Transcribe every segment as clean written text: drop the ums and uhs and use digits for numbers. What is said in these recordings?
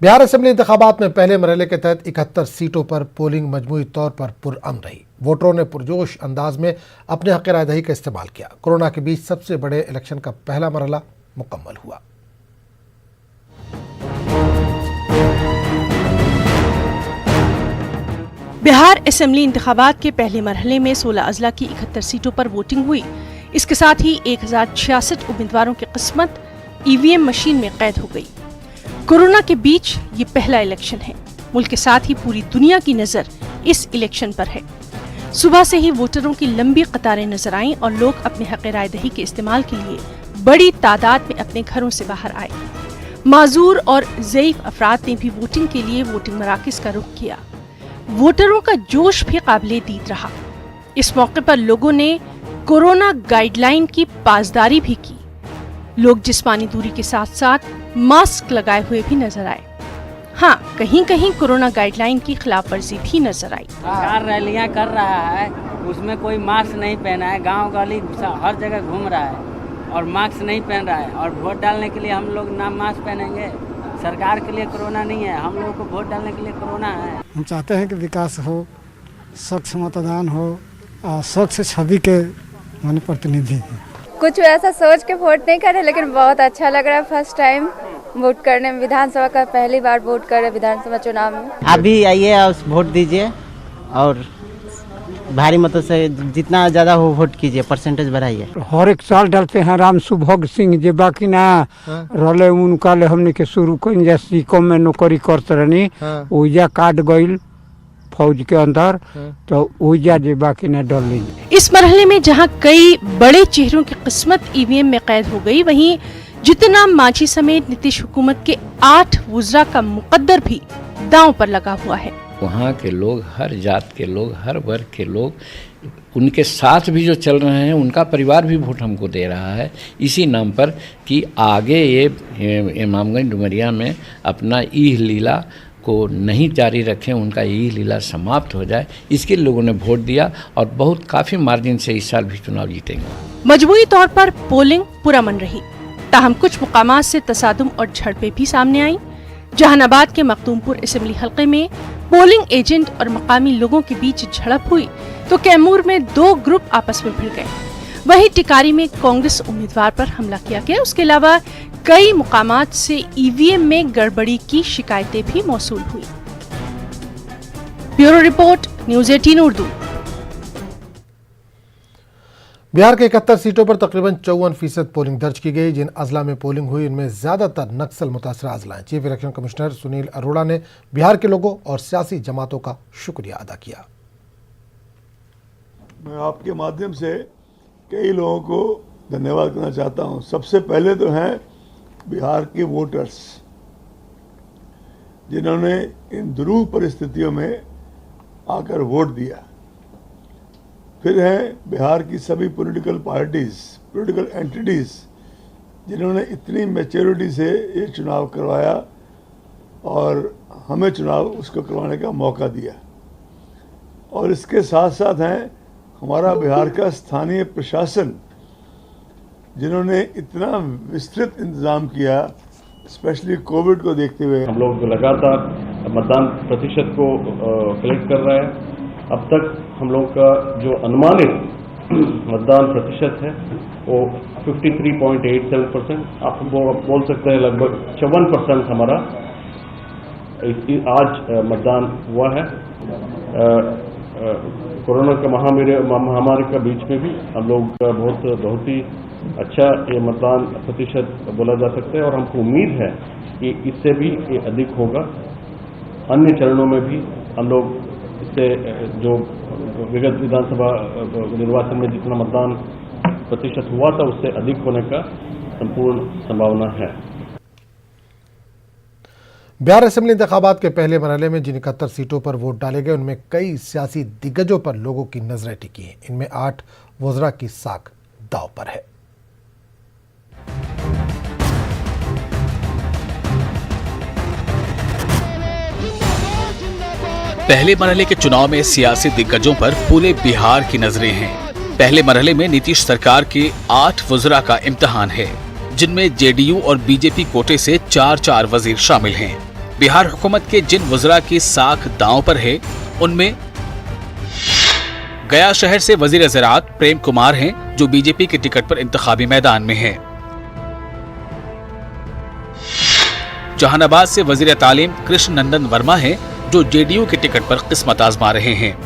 Bihar assembly इंतखाबात में पहले मरहले के तहत 71 सीटों पर पोलिंग मजमूई तौर पर पुरअमन रही। वोटरों ने पुरजोश अंदाज में अपने हक राय दही का इस्तेमाल किया। कोरोना के बीच सबसे बड़े इलेक्शन का पहला मरहला मुकम्मल हुआ। बिहार असेंबली इंतखाबात के पहले मरहले में 16 अजला की 71 सीटों पर वोटिंग हुई। इसके साथ ही 1066 उम्मीदवारों की किस्मत ईवीएम मशीन में कैद हो गई। कोरोना के बीच ये पहला इलेक्शन है। मुल्क के साथ ही पूरी दुनिया की नजर इस इलेक्शन पर है। सुबह से ही वोटरों की लंबी कतारें नजर आईं और लोग अपने हक राय दही के इस्तेमाल के लिए बड़ी तादाद में अपने घरों से बाहर आए। माजूर और ज़ईफ अफराद ने भी वोटिंग के लिए वोटिंग मराकज़ का रुख किया। वोटरों का जोश भी काबिले दीद रहा। इस मौके पर लोगों ने कोरोना गाइडलाइन की पासदारी भी की। लोग जिस्मानी दूरी के साथ साथ मास्क लगाए हुए भी नजर आए। हाँ, कहीं कहीं कोरोना गाइडलाइन की खिलाफवर्जी भी नजर आई। सरकार रैलियां कर रहा है, उसमें कोई मास्क नहीं पहना है, गांव गली हर जगह घूम रहा है और मास्क नहीं पहन रहा है। और वोट डालने के लिए हम लोग ना मास्क पहनेंगे। सरकार के लिए कोरोना नहीं है, हम लोगों को वोट डालने के लिए कोरोना है। हम चाहते हैं कि विकास हो, स्वच्छ मतदान हो और स्वच्छ छवि के माने प्रतिनिधि। कुछ ऐसा सोच के वोट नहीं करे, लेकिन बहुत अच्छा लग रहा है। फर्स्ट टाइम वोट करने में, विधानसभा का पहली बार वोट कर रहे विधानसभा चुनाव में। अभी आइए और वोट दीजिए और भारी मतों से जितना ज्यादा हो वोट कीजिए, परसेंटेज बढ़ाइए। हर एक साल डालते हैं राम सुभोग सिंह जे बाकी ना रले उनका ले हमने के शुरू कर जैसी कम में नौकरी करते रहनी ओइजा काट गईल फौज के अंदर, तो ओइजा जे बाकी ना डल लीजिए। इस मरहले में जहां कई बड़े चेहरों की किस्मत ईवीएम में कैद हो गई, वहीं जितना मांझी समेत नीतीश हुकूमत के 8 वुज़रा का मुकद्दर भी दांव पर लगा हुआ है। वहाँ के लोग, हर जात के लोग, हर वर्ग के लोग, उनके साथ भी जो चल रहे हैं, उनका परिवार भी वोट हमको दे रहा है इसी नाम पर कि आगे ये इमामगंज डुमरिया में अपना ईह लीला को नहीं जारी रखें, उनका ईह लीला समाप्त हो जाए, इसके लोगों ने वोट दिया और बहुत काफ़ी मार्जिन से इस साल भी चुनाव जीतेंगे। मजबूरी तौर पर पोलिंग पुरअमन रही, ताहम कुछ मुकामात से तसादुम और झड़पें भी सामने आईं। जहानाबाद के मखदूमपुर असेंबली हलके में पोलिंग एजेंट और मकामी लोगों के बीच झड़प हुई, तो कैमूर में 2 ग्रुप आपस में भिड़ गए। वहीं टिकारी में कांग्रेस उम्मीदवार पर हमला किया गया। उसके अलावा कई मुकामात से ईवीएम में गड़बड़ी की शिकायतें भी मौसूल हुई। Bureau report, news 18 Urdu. Bihar के 71 सीटों पर तकरीबन 54% पोलिंग दर्ज की गई। जिन अजला में पोलिंग हुई, इनमें ज्यादातर नक्सल मुतासरा अजला हैं। Chief election commissioner Sunil Arora ने बिहार के लोगों और सियासी जमातों का शुक्रिया अदा किया। मैं आपके माध्यम से कई लोगों को धन्यवाद करना चाहता हूं। सबसे पहले तो हैं बिहार के वोटर्स, जिन्होंने इन दुरूह परिस्थितियों में आकर वोट दिया। फिर हैं बिहार की सभी पॉलिटिकल पार्टीज, पॉलिटिकल एंटिटीज, जिन्होंने इतनी मैच्योरिटी से ये चुनाव करवाया और हमें चुनाव उसको करवाने का मौका दिया। और इसके साथ साथ हैं हमारा बिहार का स्थानीय प्रशासन, जिन्होंने इतना विस्तृत इंतज़ाम किया, स्पेशली कोविड को देखते हुए। हम लोग लगातार मतदान प्रतिशत को कलेक्ट कर रहे हैं। अब तक हम लोग का जो अनुमानित मतदान प्रतिशत है वो 53.87%, आप बोल सकते हैं लगभग 54% हमारा आज मतदान हुआ है। कोरोना का महामारी के बीच में भी हम लोग का बहुत ही अच्छा ये मतदान प्रतिशत बोला जा सकता है और हमको उम्मीद है कि इससे भी ये अधिक होगा। अन्य चरणों में भी हम लोग इससे जो विगत विधानसभा निर्वाचन में जितना मतदान प्रतिशत हुआ था उससे अधिक होने का संपूर्ण संभावना है। बिहार असेंबली इंतखाबात के पहले मरहले में जिन 71 सीटों पर वोट डाले गए, उनमें कई सियासी दिग्गजों पर लोगों की नजरें टिकी हैं। इनमें 8 वुज़रा की साख दांव पर है। पहले मरहले के चुनाव में सियासी दिग्गजों पर पूरे बिहार की नजरें हैं। पहले मरहले में नीतीश सरकार के 8 वुज़रा का इम्तिहान है, जिनमें जेडीयू और बीजेपी कोटे से 4-4 वजीर शामिल हैं। बिहार हुकूमत के जिन वज़रा की साख दांव पर है, उनमें गया शहर से वजीर ज़राअत प्रेम कुमार हैं, जो बीजेपी के टिकट पर इंतखाबी मैदान में हैं। जहानाबाद से वजीर तालीम कृष्ण नंदन वर्मा हैं, जो जेडीयू के टिकट पर किस्मत आजमा रहे हैं।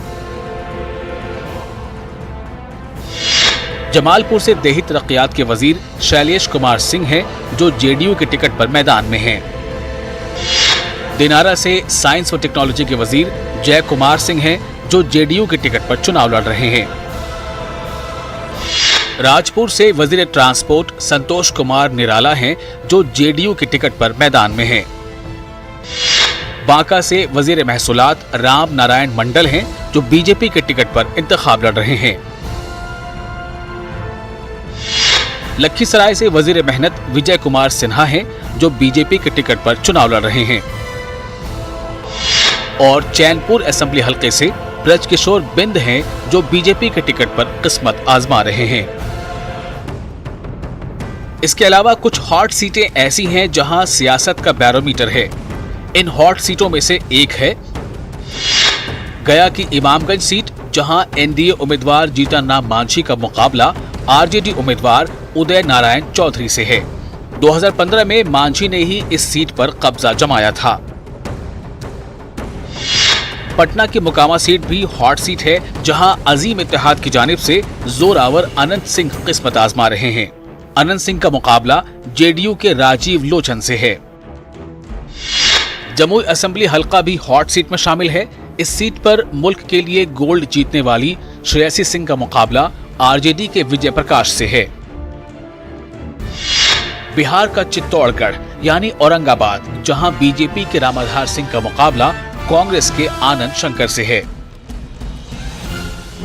जमालपुर से देही तरक्कियात के वजीर शैलेश कुमार सिंह हैं, जो जेडीयू के टिकट पर मैदान में हैं। दिनारा से साइंस और टेक्नोलॉजी के वजीर जय कुमार सिंह हैं, जो जेडीयू के टिकट पर चुनाव लड़ रहे हैं। राजपुर से वजीर ट्रांसपोर्ट संतोष कुमार निराला हैं, जो जेडीयू के टिकट पर मैदान में हैं। बांका से वजीर महसूलात राम नारायण मंडल हैं, जो बीजेपी के टिकट पर इंतखाब लड़ रहे हैं। लखीसराय से वजीर मेहनत विजय कुमार सिन्हा हैं, जो बीजेपी के टिकट पर चुनाव लड़ रहे हैं। और चैनपुर असेंबली हलके से ब्रजकिशोर बिंद हैं, जो बीजेपी के टिकट पर किस्मत आजमा रहे हैं। इसके अलावा कुछ हॉट सीटें ऐसी हैं जहां सियासत का बैरोमीटर है। इन हॉट सीटों में से एक है गया की इमामगंज सीट, जहां एनडीए उम्मीदवार जीतन राम मांझी का मुकाबला आरजेडी उम्मीदवार उदय नारायण चौधरी से है। 2015 में मांझी ने ही इस सीट पर कब्जा जमाया था। पटना की मुकामा सीट भी हॉट सीट है, जहां अजीम इत्तेहाद की जानिब से जोरावर अनंत सिंह किस्मत आजमा रहे हैं। अनंत सिंह का मुकाबला जेडीयू के राजीव लोचन से है। जमुई असेंबली हलका भी हॉट सीट में शामिल है। इस सीट पर मुल्क के लिए गोल्ड जीतने वाली श्रेयसी सिंह का मुकाबला आरजेडी के विजय प्रकाश से है। बिहार का चित्तौड़गढ़ यानी औरंगाबाद, जहां बीजेपी के रामाधार सिंह का मुकाबला कांग्रेस के आनंद शंकर से है।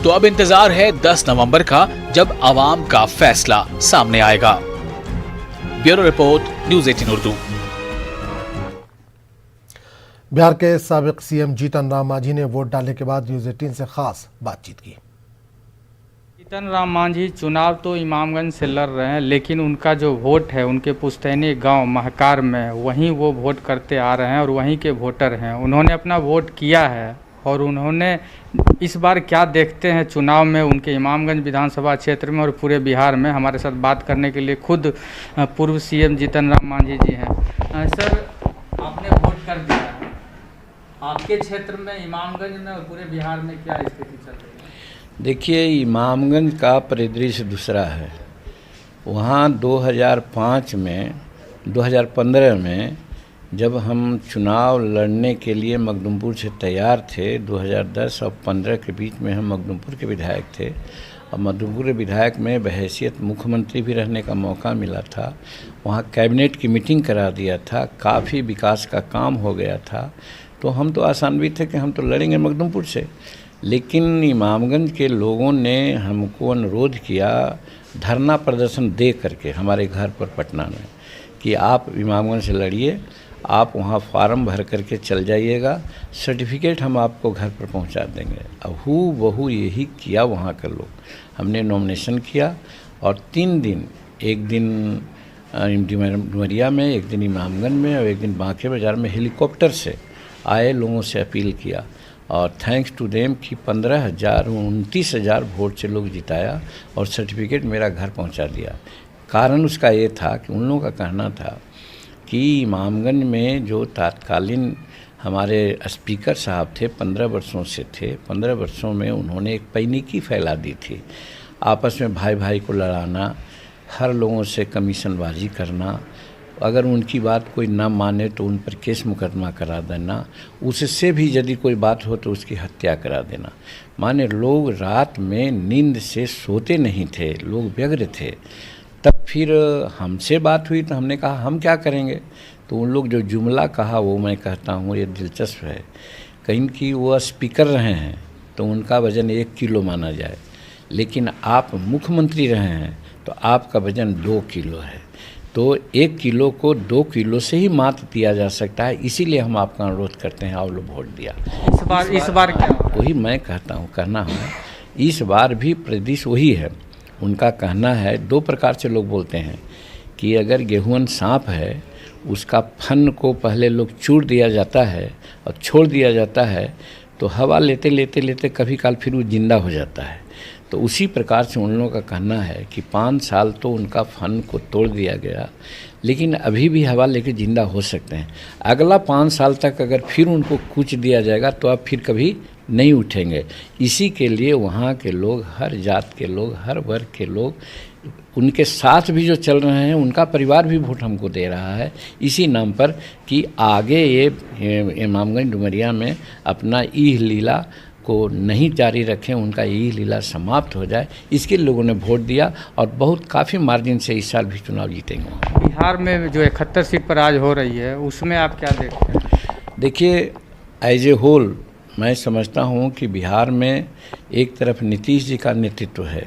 तो अब इंतजार है 10 नवंबर का, जब आवाम का फैसला सामने आएगा। Bureau report, news 18 Urdu. Bihar के साबिक सीएम जीतन राम मांझी ने वोट डालने के बाद न्यूज़ 18 से खास बातचीत की। जीतन राम मांझी चुनाव तो इमामगंज से लड़ रहे हैं, लेकिन उनका जो वोट है उनके पुश्तैनी गांव महकार में, वहीं वो वोट करते आ रहे हैं और वहीं के वोटर हैं। उन्होंने अपना वोट किया है और उन्होंने इस बार क्या देखते हैं चुनाव में उनके इमामगंज विधानसभा क्षेत्र में और पूरे बिहार में। हमारे साथ बात करने के लिए खुद पूर्व सीएम जीतन राम मांझी जी हैं। सर, आपने वोट कर दिया है, आपके क्षेत्र में इमामगंज में और पूरे बिहार में क्या स्थिति चल रही है? देखिए, इमामगंज का परिदृश्य दूसरा है। वहाँ 2015 में जब हम चुनाव लड़ने के लिए मखदूमपुर से तैयार थे, 2010 और 15 के बीच में हम मखदूमपुर के विधायक थे और मखदूमपुर के विधायक में बहैसियत मुख्यमंत्री भी रहने का मौका मिला था। वहाँ कैबिनेट की मीटिंग करा दिया था, काफ़ी विकास का काम हो गया था। तो हम तो आशान्वित थे कि हम तो लड़ेंगे मखदूमपुर से। लेकिन इमामगंज के लोगों ने हमको अनुरोध किया धरना प्रदर्शन दे करके हमारे घर पर पटना में कि आप इमामगंज से लड़िए, आप वहाँ फार्म भर करके चल जाइएगा, सर्टिफिकेट हम आपको घर पर पहुँचा देंगे। अब हूबहू यही किया वहाँ के लोग। हमने नॉमिनेशन किया और 3 दिन, एक दिन डुमरिया में, एक दिन इमामगंज में और एक दिन बांके बाज़ार में हेलीकॉप्टर से आए लोगों से अपील किया और थैंक्स टू देम कि 29,000 वोट से लोग जिताया और सर्टिफिकेट मेरा घर पहुंचा दिया। कारण उसका ये था कि उन लोगों का कहना था कि इमामगंज में जो तत्कालीन हमारे स्पीकर साहब थे, 15 वर्षों से थे, 15 वर्षों में उन्होंने एक पैनिकी फैला दी थी। आपस में भाई भाई को लड़ाना, हर लोगों से कमीशनबाजी करना, अगर उनकी बात कोई ना माने तो उन पर केस मुकदमा करा देना, उससे भी यदि कोई बात हो तो उसकी हत्या करा देना। माने लोग रात में नींद से सोते नहीं थे, लोग व्यग्र थे। तब फिर हमसे बात हुई तो हमने कहा हम क्या करेंगे। तो उन लोग जो जुमला कहा वो मैं कहता हूँ ये दिलचस्प है। कहीं कि वो स्पीकर रहे हैं तो उनका वज़न 1 किलो माना जाए, लेकिन आप मुख्यमंत्री रहे हैं तो आपका वज़न 2 किलो है। तो 1 किलो को 2 किलो से ही मात दिया जा सकता है। इसीलिए हम आपका अनुरोध करते हैं, आप लोग वोट दिया। इस बार क्या वही मैं कहता हूँ, कहना है इस बार भी प्रदेश वही है। उनका कहना है, 2 प्रकार से लोग बोलते हैं कि अगर गेहूं सांप है उसका फन को पहले लोग चूर दिया जाता है और छोड़ दिया जाता है, तो हवा लेते लेते लेते कभी काल फिर वो जिंदा हो जाता है। तो उसी प्रकार से उन लोगों का कहना है कि 5 साल तो उनका फन को तोड़ दिया गया, लेकिन अभी भी हवा लेके जिंदा हो सकते हैं। अगला 5 साल तक अगर फिर उनको कूच दिया जाएगा तो अब फिर कभी नहीं उठेंगे। इसी के लिए वहाँ के लोग, हर जात के लोग, हर वर्ग के लोग, उनके साथ भी जो चल रहे हैं, उनका परिवार भी वोट हमको दे रहा है इसी नाम पर कि आगे ये इमामगंज डुमरिया में अपना ईह लीला को नहीं जारी रखें, उनका ईह लीला समाप्त हो जाए, इसके लोगों ने वोट दिया और बहुत काफ़ी मार्जिन से इस साल भी चुनाव जीतेंगे। बिहार में जो 71 सीट पर आज हो रही है, उसमें आप क्या देखते हैं? देखिए, एज ए होल मैं समझता हूँ कि बिहार में एक तरफ नीतीश जी का नेतृत्व है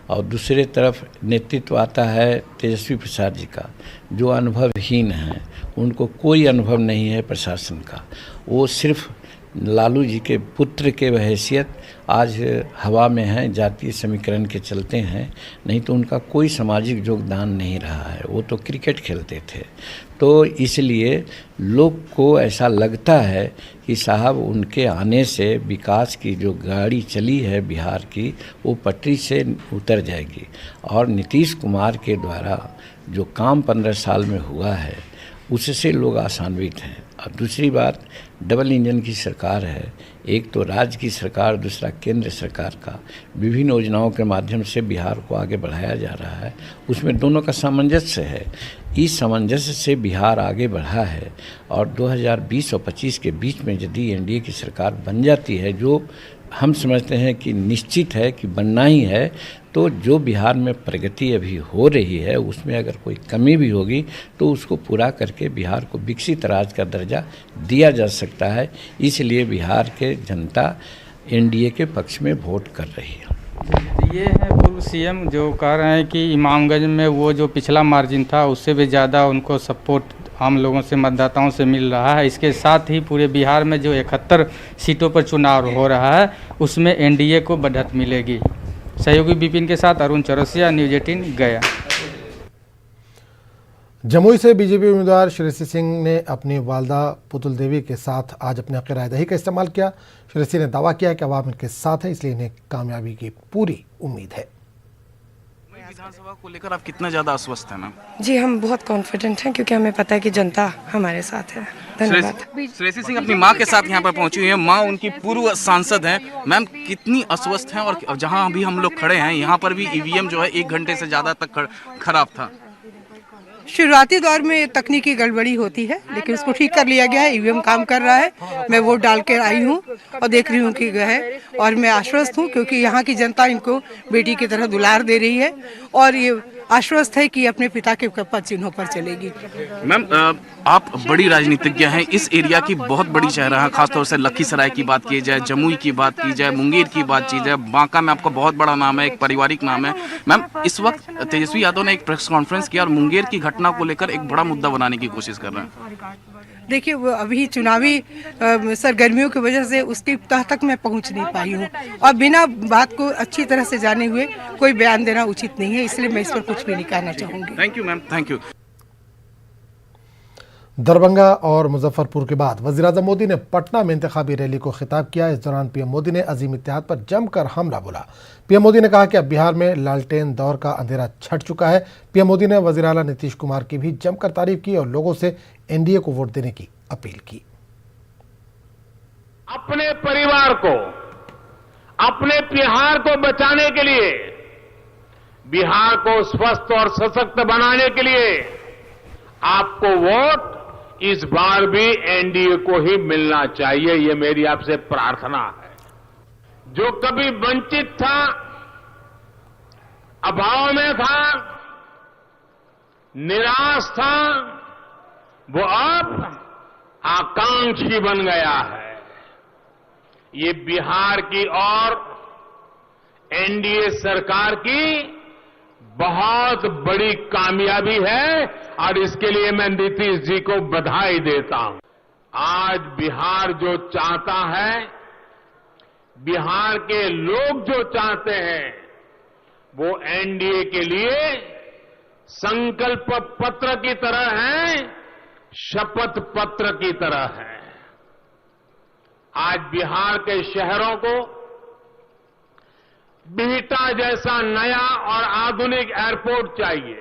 और दूसरे तरफ नेतृत्व आता है तेजस्वी प्रसाद जी का, जो अनुभवहीन हैं, उनको कोई अनुभव नहीं है प्रशासन का। वो सिर्फ लालू जी के पुत्र के हैसियत आज हवा में हैं, जातीय समीकरण के चलते हैं, नहीं तो उनका कोई सामाजिक योगदान नहीं रहा है। वो तो क्रिकेट खेलते थे। तो इसलिए लोग को ऐसा लगता है कि साहब उनके आने से विकास की जो गाड़ी चली है बिहार की, वो पटरी से उतर जाएगी। और नीतीश कुमार के द्वारा जो काम 15 साल में हुआ है, उससे लोग आशान्वित हैं। और दूसरी बात, डबल इंजन की सरकार है, एक तो राज्य की सरकार, दूसरा केंद्र सरकार का विभिन्न योजनाओं के माध्यम से बिहार को आगे बढ़ाया जा रहा है, उसमें दोनों का सामंजस्य है। इस सामंजस्य से बिहार आगे बढ़ा है और 2020 और 25 के बीच में यदि एनडीए की सरकार बन जाती है, जो हम समझते हैं कि निश्चित है कि बनना ही है, तो जो बिहार में प्रगति अभी हो रही है उसमें अगर कोई कमी भी होगी तो उसको पूरा करके बिहार को विकसित राज्य का दर्जा दिया जा सकता है। इसलिए बिहार के जनता एनडीए के पक्ष में वोट कर रही है। ये है पूर्व सीएम जो कह रहे हैं कि इमामगंज में वो जो पिछला मार्जिन था उससे भी ज़्यादा उनको सपोर्ट आम लोगों से, मतदाताओं से मिल रहा है। इसके साथ ही पूरे बिहार में जो 71 सीटों पर चुनाव हो रहा है उसमें एनडीए को बढ़त मिलेगी। सहयोगी विपिन के साथ अरुण चौरसिया, न्यूज़ 18 गया। जमुई से बीजेपी उम्मीदवार श्रेयसी सिंह ने अपनी वालदा पुतुल देवी के साथ आज अपने हक़ राय का इस्तेमाल किया। श्रेयसी ने दावा किया कि अवाम इनके साथ है, इसलिए इन्हें कामयाबी की पूरी उम्मीद है। विधानसभा को लेकर आप कितना ज़्यादा आश्वस्त हैं मैम? जी, हम बहुत कॉन्फिडेंट हैं क्योंकि हमें पता है कि जनता हमारे साथ है। धन्यवाद। श्रेयसी सिंह अपनी मां के साथ यहां पर पहुंची हुई है। मां उनकी पूर्व सांसद हैं। मैम, कितनी आश्वस्त हैं? और जहां अभी हम लोग खड़े हैं यहां पर भी ईवीएम जो है 1 घंटे से ज़्यादा तक खराब था। शुरुआती दौर में तकनीकी गड़बड़ी होती है, लेकिन उसको ठीक कर लिया गया है। ईवीएम काम कर रहा है। मैं वोट डाल कर आई हूँ और देख रही हूँ कि है, और मैं आश्वस्त हूँ क्योंकि यहाँ की जनता इनको बेटी की तरह दुलार दे रही है और ये आश्वस्त है कि अपने पिता के पद चिन्हों पर चलेगी। मैम, आप बड़ी राजनीतिज्ञ हैं, इस एरिया की बहुत बड़ी चेहरा है, खासतौर से लखीसराय की बात की जाए, जमुई की बात की जाए, मुंगेर की बात की जाए, बांका में आपका बहुत बड़ा नाम है, एक पारिवारिक नाम है। मैम, इस वक्त तेजस्वी यादव ने एक प्रेस कॉन्फ्रेंस किया और मुंगेर की घटना को लेकर एक बड़ा मुद्दा बनाने की कोशिश कर रहे हैं। देखिए, वो अभी चुनावी सरगर्मियों की वजह से उसकी तह तक मैं पहुंच नहीं पाई हूं और बिना बात को अच्छी तरह से जाने हुए कोई बयान देना उचित नहीं है, इसलिए मैं इस पर कुछ भी नहीं कहना चाहूंगी। Thank you ma'am, thank you. Darbhanga और मुजफ्फरपुर के बाद वज़ीर-ए-आज़म मोदी ने पटना में इंतखाबी रैली को खिताब किया। इस दौरान पीएम मोदी ने अजीम इत्तेहाद पर जमकर हमला बोला। पीएम मोदी ने कहा कि अब बिहार में लालटेन दौर का अंधेरा छट चुका है। पीएम मोदी ने वज़ीर आला नीतीश कुमार की भी जमकर तारीफ की और लोगों से एनडीए को वोट देने की अपील की। अपने परिवार को, अपने बिहार को बचाने के लिए, बिहार को स्वस्थ और सशक्त बनाने के लिए आपको वोट इस बार भी एनडीए को ही मिलना चाहिए, ये मेरी आपसे प्रार्थना है। जो कभी वंचित था, अभाव में था, निराश था, वो अब आकांक्षी बन गया है। ये बिहार की और एनडीए सरकार की बहुत बड़ी कामयाबी है और इसके लिए मैं नीतीश जी को बधाई देता हूं। आज बिहार जो चाहता है, बिहार के लोग जो चाहते हैं, वो एनडीए के लिए संकल्प पत्र की तरह है शपथ पत्र की तरह है। आज बिहार के शहरों को बिहटा जैसा नया और आधुनिक एयरपोर्ट चाहिए।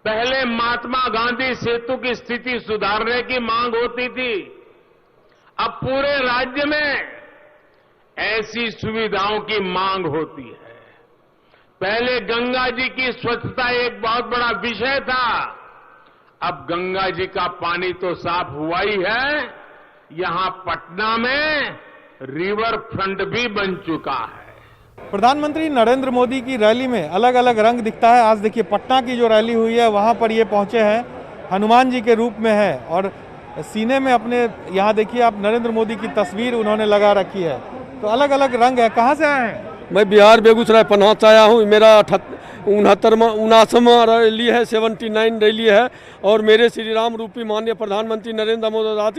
पहले महात्मा गांधी सेतु की स्थिति सुधारने की मांग होती थी, अब पूरे राज्य में ऐसी सुविधाओं की मांग होती है। पहले गंगा जी की स्वच्छता एक बहुत बड़ा विषय था, अब गंगा जी का पानी तो साफ हुआ ही है, यहां पटना में रिवर फ्रंट भी बन चुका है। प्रधानमंत्री नरेंद्र मोदी की रैली में अलग अलग रंग दिखता है। आज देखिए पटना की जो रैली हुई है वहां पर ये पहुंचे हैं, हनुमान जी के रूप में है और सीने में अपने यहाँ देखिए आप नरेंद्र मोदी की तस्वीर उन्होंने लगा रखी है। तो अलग अलग रंग है। कहाँ से आए हैं? मैं बिहार बेगूसराय पन्ना से आया हूँ। मेरा 79वां रैली है, 79 रैली है और मेरे श्री राम रूपी माननीय प्रधानमंत्री नरेंद्र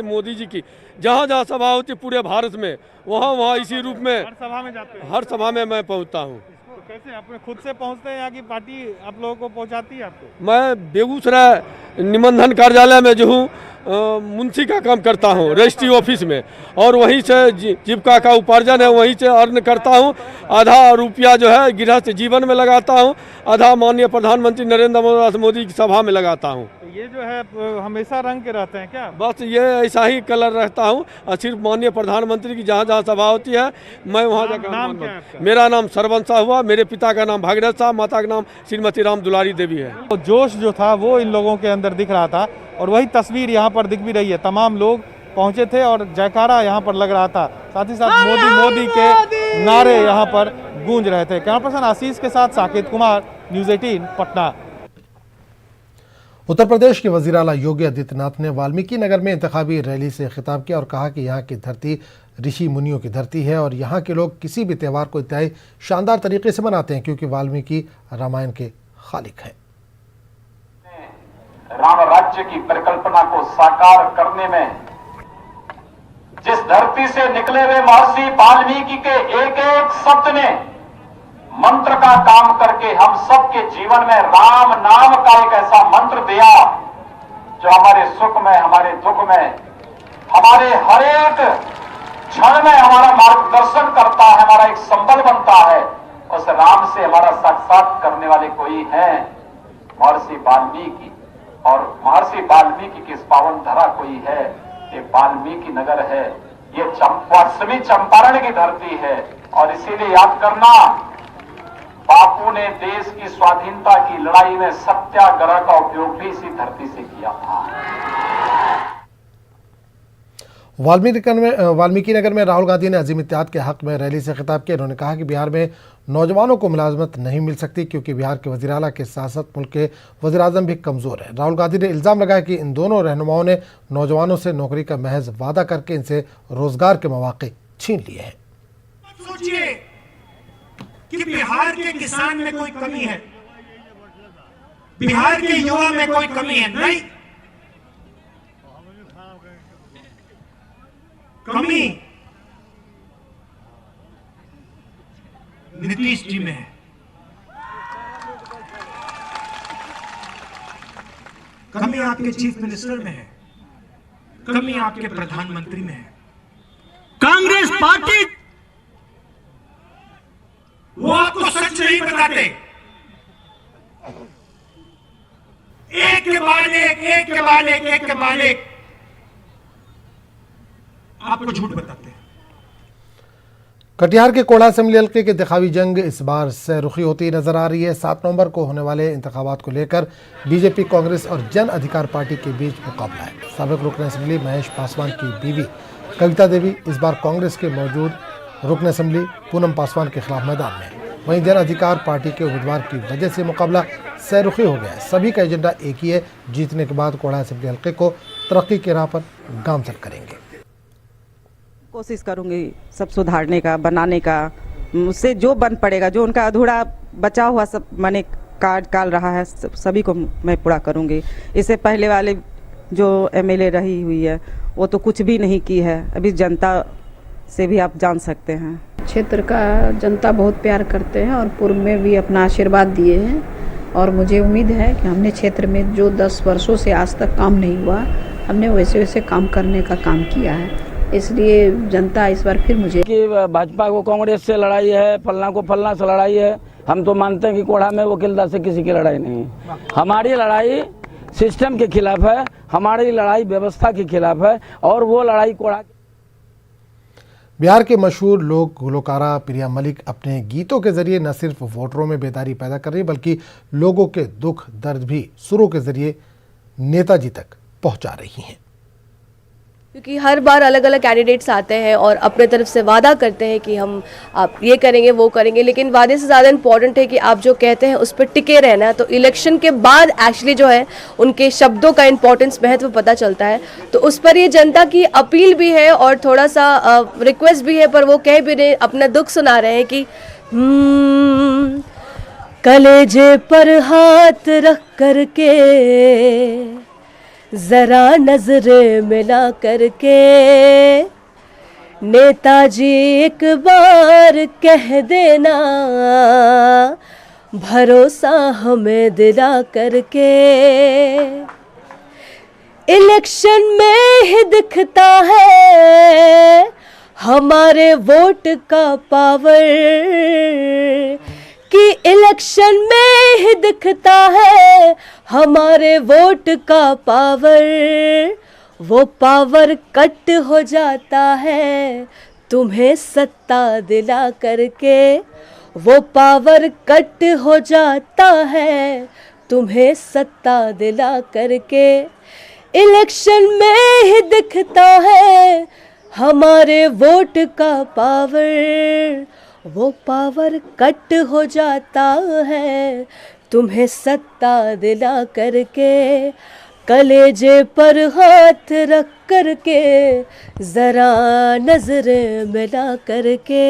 मोदी जी की जहाँ जहाँ सभा होती है पूरे भारत में, वहाँ इसी रूप में हर सभा में जाते हैं? हर सभा में मैं पहुँचता हूँ। तो कैसे अपने खुद से पहुँचते हैं या कि पार्टी आप लोगों को पहुँचाती है आपको? मैं बेगूसराय निबंधन कार्यालय में जो हूँ मुंशी का काम करता हूँ रजिस्ट्री ऑफिस में, और वहीं से जीविका का उपार्जन है, वहीं से अर्न करता हूँ। आधा रुपया जो है गृहस्थ जीवन में लगाता हूँ, आधा माननीय प्रधानमंत्री नरेंद्र मोदी की सभा में लगाता हूँ। ये जो है हमेशा रंग के रहते हैं क्या? बस ये ऐसा ही कलर रहता हूँ और सिर्फ माननीय प्रधानमंत्री की जहाँ जहाँ सभा होती है मैं वहाँ जाकर। नाम क्या है आपका? मेरा नाम सरवंश शाह हुआ, मेरे पिता का नाम भागीरथ शाह, माता का नाम श्रीमती राम दुलारी देवी है। तो जोश जो था वो इन लोगों के अंदर दिख रहा था और वही तस्वीर यहाँ पर दिख भी रही है। तमाम लोग पहुँचे थे और जयकारा यहाँ पर लग रहा था, साथ ही साथ मोदी के नारे यहाँ पर गूंज रहे थे। कैमरा पर्सन आशीष के साथ साकेत कुमार, न्यूज़ 18 पटना। उत्तर प्रदेश के वजीर आला योगी आदित्यनाथ ने वाल्मीकि नगर में इंतखाबी रैली से खिताब किया और कहा कि यहाँ की धरती ऋषि मुनियों की धरती है और यहाँ के लोग किसी भी त्यौहार को इंतहाई शानदार तरीके से मनाते हैं क्योंकि वाल्मीकि रामायण के खालिक हैं। राम राज्य की परिकल्पना को साकार करने में जिस धरती से निकले हुए महर्षि वाल्मीकि के एक एक शब्द ने मंत्र का काम करके हम सबके जीवन में राम नाम का एक ऐसा मंत्र दिया जो हमारे सुख में, हमारे दुख में, हमारे हर एक क्षण में हमारा मार्गदर्शन करता है, हमारा एक संबल बनता है। उस राम से हमारा साक्षात करने वाले कोई हैं महर्षि वाल्मीकि, और महर्षि वाल्मीकि की इस पावन धरा कोई है, ये वाल्मीकि नगर है, ये पश्चिमी चंपारण की धरती है। और इसीलिए याद करना, बापू ने देश की स्वाधीनता की लड़ाई में सत्याग्रह का उपयोग भी इसी धरती से किया था। वाल्मीकि नगर में राहुल गांधी ने अजीम इत्तेहाद के हक में रैली से खिताब किया। उन्होंने कहा कि बिहार में नौजवानों को मुलाजमत नहीं मिल सकती क्योंकि बिहार के वज़ीर आला के साथ मुल्क के वज़ीर आज़म भी कमज़ोर है। राहुल गांधी ने इल्ज़ाम लगाया कि इन दोनों रहनुमाओं ने नौजवानों से नौकरी का महज वादा करके इनसे रोजगार के मौके छीन लिए हैं। सोचिए कि बिहार के किसान में कोई कमी है, बिहार के युवा में कोई कमी है? नहीं, कमी नीतीश जी में है, कमी आपके चीफ मिनिस्टर में है, कमी आपके प्रधानमंत्री में है। कांग्रेस पार्टी वो आपको सच नहीं बताते, एक के बाद एक, एक के बाद एक, एक के बाद एक आपको झूठ बताते हैं। कटिहार के कोढ़ा असेंबली हल्के की इंतखाबी जंग इस बार सहरुखी होती नजर आ रही है। 7 नवंबर को होने वाले इंतखाबात को लेकर बीजेपी, कांग्रेस और जन अधिकार पार्टी के बीच मुकाबला है। साबिक रुकन असेंबली महेश पासवान की बीवी कविता देवी इस बार कांग्रेस के मौजूद रुकन असेंबली पूनम पासवान के खिलाफ मैदान में। वहीं जन अधिकार पार्टी के उम्मीदवार की वजह से मुकाबला सहरुखी हो गया है। सभी का एजेंडा एक ही है, जीतने के बाद कोढ़ा असेंबली हल्के को तरक्की की राह पर गामजन करेंगे। कोशिश करूंगी सब सुधारने का, बनाने का, मुझसे जो बन पड़ेगा, जो उनका अधूरा बचा हुआ सब मैंने काल रहा है सभी को मैं पूरा करूंगी। इससे पहले वाले जो एमएलए रही हुई है वो तो कुछ भी नहीं की है, अभी जनता से भी आप जान सकते हैं। क्षेत्र का जनता बहुत प्यार करते हैं और पूर्व में भी अपना आशीर्वाद दिए हैं। और मुझे उम्मीद है कि हमने क्षेत्र में जो 10 वर्षों से आज तक काम नहीं हुआ, हमने वैसे वैसे काम करने का काम किया है। इसलिए जनता इस बार फिर मुझे कि भाजपा को कांग्रेस से लड़ाई है, फलना को फलना से लड़ाई है। हम तो मानते हैं कि कोढ़ा में वकीलदार से किसी की लड़ाई नहीं है। हमारी लड़ाई सिस्टम के खिलाफ है, हमारी लड़ाई व्यवस्था के खिलाफ है और वो लड़ाई कोढ़ा। बिहार के मशहूर लोक गुलकारा प्रिया मलिक अपने गीतों के जरिए न सिर्फ वोटरों में बेदारी पैदा कर रही बल्कि लोगों के दुख दर्द भी सुरों के जरिए नेताजी तक पहुंचा रही हैं। क्योंकि हर बार अलग अलग कैंडिडेट्स आते हैं और अपने तरफ से वादा करते हैं कि हम आप ये करेंगे वो करेंगे, लेकिन वादे से ज़्यादा इम्पॉर्टेंट है कि आप जो कहते हैं उस पर टिके रहना। तो इलेक्शन के बाद एक्चुअली जो है उनके शब्दों का इम्पोर्टेंस, महत्व पता चलता है। तो उस पर ये जनता की अपील भी है और थोड़ा सा रिक्वेस्ट भी है, पर वो कह भी रहे, अपना दुख सुना रहे हैं कि कलेजे पर हाथ रख करके जरा नजरें मिला करके नेताजी एक बार कह देना, भरोसा हमें दिला करके। इलेक्शन में ही दिखता है हमारे वोट का पावर, कि इलेक्शन में ही दिखता है हमारे वोट का पावर। वो पावर कट हो जाता है तुम्हें सत्ता दिला करके, वो पावर कट हो जाता है तुम्हें सत्ता दिला करके। इलेक्शन में ही दिखता है हमारे वोट का पावर, वो पावर कट हो जाता है तुम्हें सत्ता दिला करके। कलेजे पर हाथ रख करके जरा नजरें मिला करके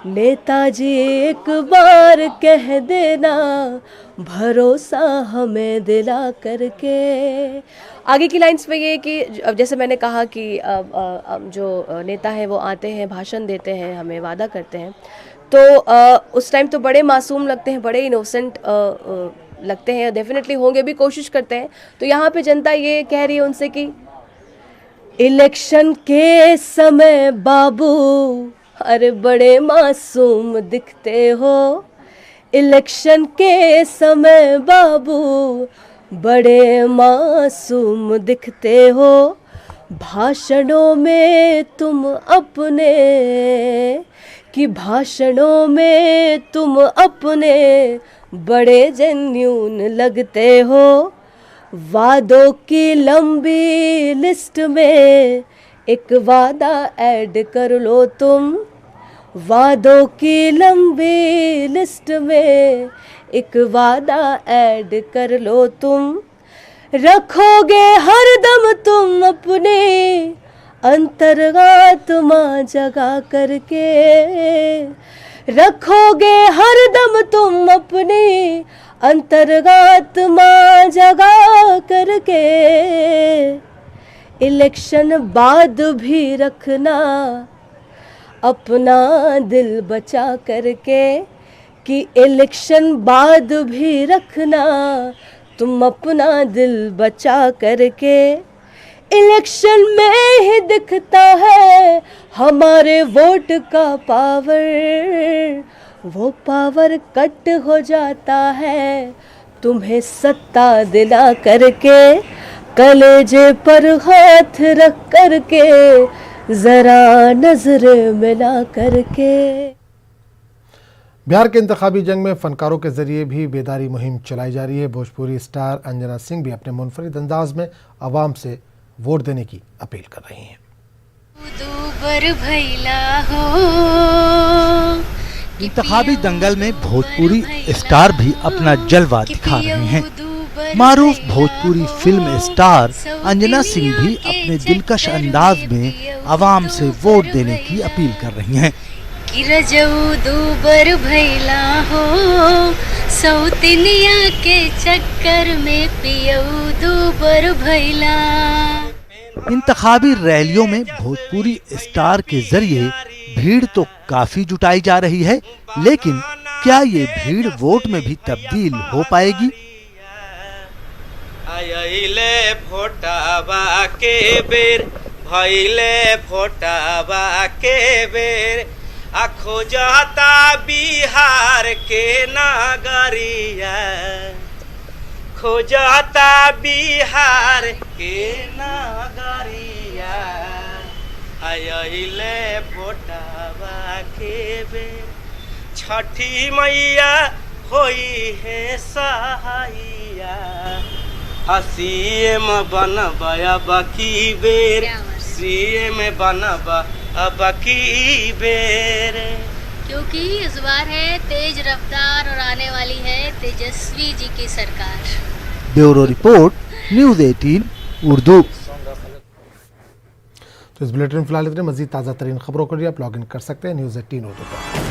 नेताजी एक बार कह देना, भरोसा हमें दिला करके। आगे की लाइंस में ये कि अब जैसे मैंने कहा कि जो नेता है वो आते हैं, भाषण देते हैं, हमें वादा करते हैं, तो उस टाइम तो बड़े मासूम लगते हैं, बड़े इनोसेंट लगते हैं, डेफिनेटली होंगे भी, कोशिश करते हैं। तो यहाँ पे जनता ये कह रही है उनसे कि इलेक्शन के समय बाबू अरे बड़े मासूम दिखते हो, इलेक्शन के समय बाबू बड़े मासूम दिखते हो। भाषणों में तुम अपने, कि भाषणों में तुम अपने बड़े जेन्यून लगते हो। वादों की लंबी लिस्ट में एक वादा ऐड कर लो तुम, वादों की लंबी लिस्ट में एक वादा ऐड कर लो तुम। रखोगे हरदम तुम अपने अंतरात्मा जगा करके, रखोगे हरदम तुम अपने अंतरात्मा जगा करके। इलेक्शन बाद भी रखना अपना दिल बचा करके, कि इलेक्शन बाद भी रखना तुम अपना दिल बचा करके। इलेक्शन में ही दिखता है हमारे वोट का पावर, वो पावर कट हो जाता है तुम्हें सत्ता दिला करके। कलेजे पर हाथ रख करके जरा नजर मिला करके। बिहार के इंतखाबी जंग में फनकारों के जरिए भी बेदारी मुहिम चलाई जा रही है। भोजपुरी स्टार अंजना सिंह भी अपने मुनफरिद अंदाज में आवाम से वोट देने की अपील कर रही हैं। इंतखाबी दंगल में भोजपुरी स्टार भी अपना जलवा दिखा रहे हैं। मारूफ भोजपुरी फिल्म स्टार अंजना सिंह भी अपने दिलकश अंदाज में आवाम से वोट देने की अपील कर रही हैं। दूबर भैला हो सौतिनिया के चक्कर में पियऊ दूबर भैला। इंतखाबी रैलियों में भोजपुरी स्टार के जरिए भीड़ तो काफी जुटाई जा रही है, लेकिन क्या ये भीड़ वोट में भी तब्दील हो पाएगी? आइले भोटाबा के बेर भइले भोटाबा के बेर आखो जाता बिहार के नागरिया खोजाता बिहार के नागरिया आइले भोटाबा के बेर छठी मैया होई है सहाइया सीएम बनबा अब की बेर सीएम बनबा अब की बेर क्योंकि इस बार है तेज रफ्तार और आने वाली है तेजस्वी जी की सरकार। Bureau report, news 18 Urdu. तो इस बुलेटिन में फिलहाल इतने। मजीद ताज़ा तरीन खबरों के लिए आप लॉग इन कर सकते हैं न्यूज़ 18 उर्दू पर।